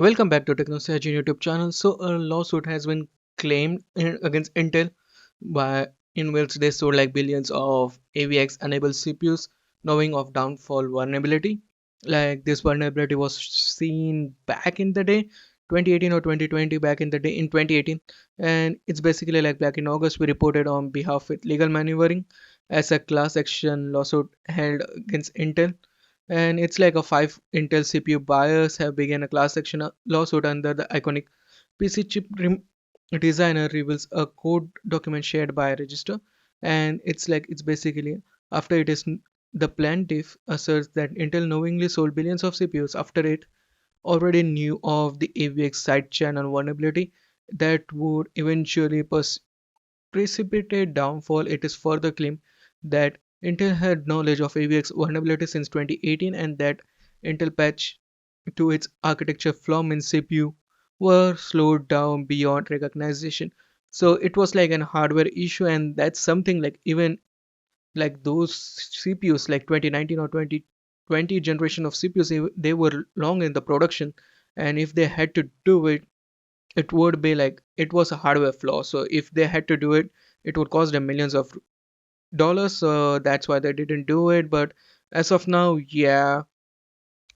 Welcome back to TechnoSage YouTube channel. So a lawsuit has been claimed against Intel by in which they sold like billions of AVX enabled CPUs knowing of downfall vulnerability. Like this vulnerability was seen back in the day 2018 or 2020, back in the day in 2018, and it's basically like back in August we reported on behalf with legal maneuvering as a class action lawsuit held against Intel, and it's like a five Intel CPU buyers have begun a class action lawsuit under the iconic PC chip designer reveals a code document shared by a register, and it's basically after the plaintiff asserts that Intel knowingly sold billions of CPUs after it already knew of the AVX side channel vulnerability that would eventually precipitate downfall. It is further claimed that Intel had knowledge of AVX vulnerability since 2018 and that Intel patch to its architecture flaw means CPU were slowed down beyond recognition. So it was like an hardware issue, and that's something like even like those CPUs like 2019 or 2020 generation of CPUs, they were long in the production, and if they had to do it, it would be like it was a hardware flaw. So if they had to do it, it would cost them millions of dollars. So that's why they didn't do it. But as of now, yeah,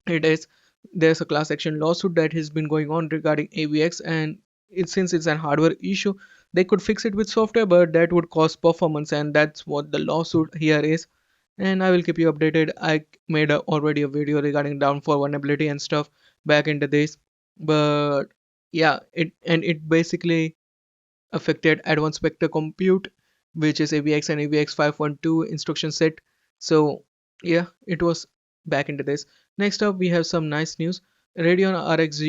it is. There's a class action lawsuit that has been going on regarding AVX, and since it's an hardware issue, they could fix it with software, but that would cost performance, and that's what the lawsuit here is. And I will keep you updated. I made already a video regarding downfall vulnerability and stuff back into this, but yeah, it basically affected advanced vector compute, which is AVX and AVX 512 instruction set. So yeah, it was back into this. Next up, we have some nice news. Radeon RX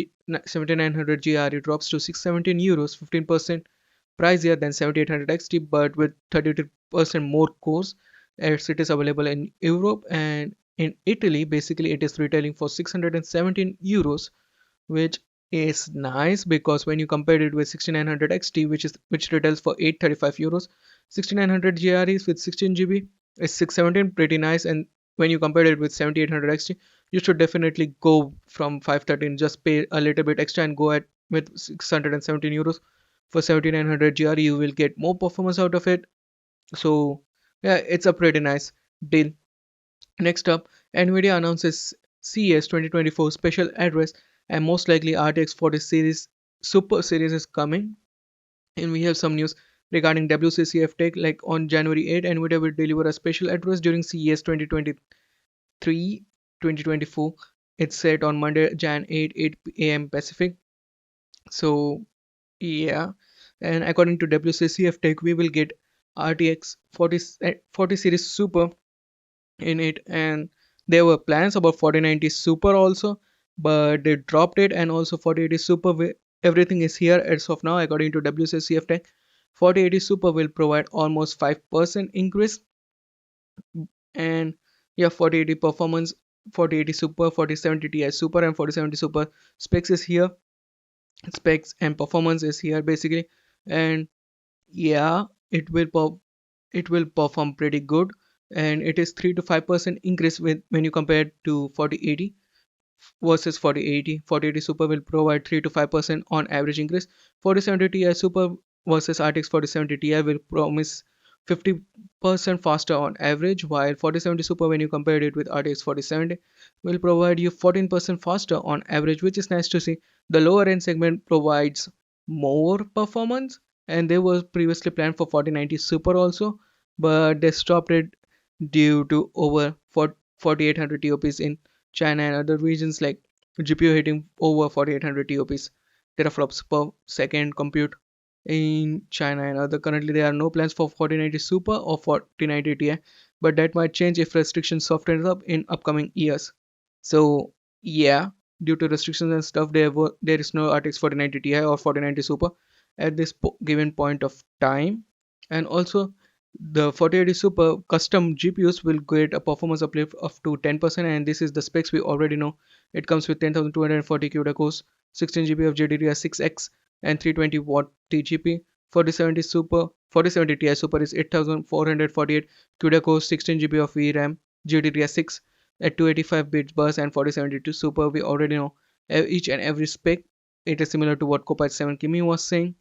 7900 GRE drops to 617 euros, 15% pricier than 7800 XT, but with 32% more cores, as it is available in Europe and in Italy. Basically, it is retailing for 617 euros, which is nice because when you compare it with 6900 XT, which retails for 835 euros, 6900 GREs with 16 GB is 617, pretty nice. And when you compare it with 7800 XT, you should definitely go from 513, just pay a little bit extra and go at with 617 euros for 7900 GRE. You will get more performance out of it. So yeah, it's a pretty nice deal. Next up, NVIDIA announces CES 2024 special address, and most likely RTX 40 series Super series is coming. And we have some news regarding WCCF Tech. Like on January 8, NVIDIA will deliver a special address during CES 2023 2024. It's set on Monday, Jan 8, 8 a.m. Pacific. So yeah, and according to WCCF Tech, we will get RTX 40 series Super in it, and there were plans about 4090 Super also, but they dropped it. And also 4080 Super, everything is here as of now. According to WCCF Tech, 4080 Super will provide almost 5% increase. And yeah, 4080 performance, 4080 Super, 4070 Ti Super, and 4070 Super specs is here. Specs and performance is here basically. And yeah, it will perform pretty good, and it is 3 to 5% increase with when you compare it to 4080 versus 4080. 4080 Super will provide 3 to 5% on average increase. 4070 Ti Super versus RTX 4070 Ti will promise 50% faster on average, while 4070 Super, when you compare it with RTX 4070, will provide you 14% faster on average, which is nice to see. The lower end segment provides more performance, and they were previously planned for 4090 Super also, but they stopped it due to over 4800 TOPs in China and other regions, like GPU hitting over 4800 TOPs, teraflops per second compute in China and other. Currently, there are no plans for 4090 Super or 4090 Ti, but that might change if restrictions soften up in upcoming years. So yeah, due to restrictions and stuff, there is no RTX 4090 Ti or 4090 Super at this given point of time. And also, the 4080 Super custom GPUs will get a performance uplift of to 10%, and this is the specs we already know. It comes with 10,240 CUDA cores, 16 GB of GDDR6X, and 320 watt TGP. 4070 Super, 4070 Ti Super is 8448 CUDA cores, 16 GB of VRAM, GDDR6 at 285 bits bus, and 4072 Super we already know each and every spec. It is similar to what Copilot 7 Kimi was saying.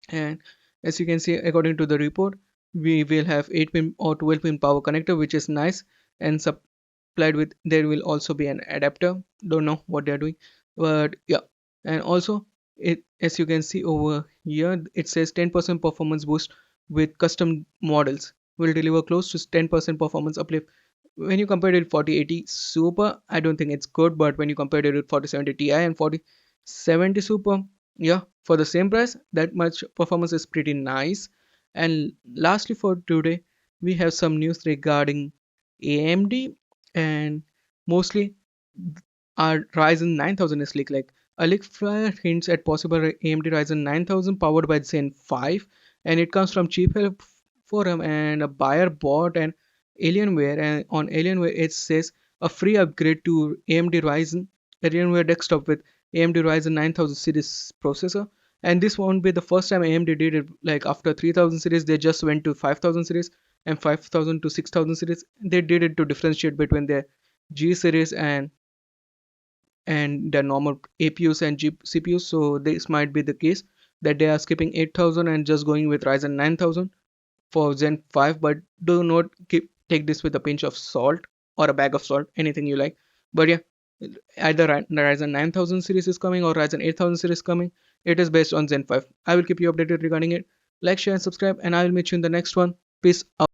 And as you can see, according to the report, we will have 8 pin or 12 pin power connector, which is nice, and supplied with, there will also be an adapter. Don't know what they're doing, but yeah. And also, it, as you can see over here, it says 10% performance boost with custom models will deliver close to 10% performance uplift. When you compare it with 4080 Super, I don't think it's good, but when you compare it with 4070 Ti and 4070 Super, yeah, for the same price, that much performance is pretty nice. And lastly, for today, we have some news regarding AMD, and mostly our Ryzen 9000 is leaked. Like a leak flyer hints at possible AMD Ryzen 9000 powered by Zen 5, and it comes from Cheap Help Forum, and a buyer bought an Alienware, and on Alienware it says a free upgrade to AMD Ryzen Alienware desktop with AMD Ryzen 9000 series processor. And this won't be the first time AMD did it. Like after 3000 series, they just went to 5000 series, and 5000 to 6000 series. They did it to differentiate between their G series and the normal APUs and CPUs. So this might be the case that they are skipping 8000 and just going with Ryzen 9000 for Zen 5. But do not take this with a pinch of salt or a bag of salt, anything you like. But yeah, either Ryzen 9000 series is coming or Ryzen 8000 series coming. It is based on Zen 5. I will keep you updated regarding it. Like, share, and subscribe, and I will meet you in the next one. Peace out.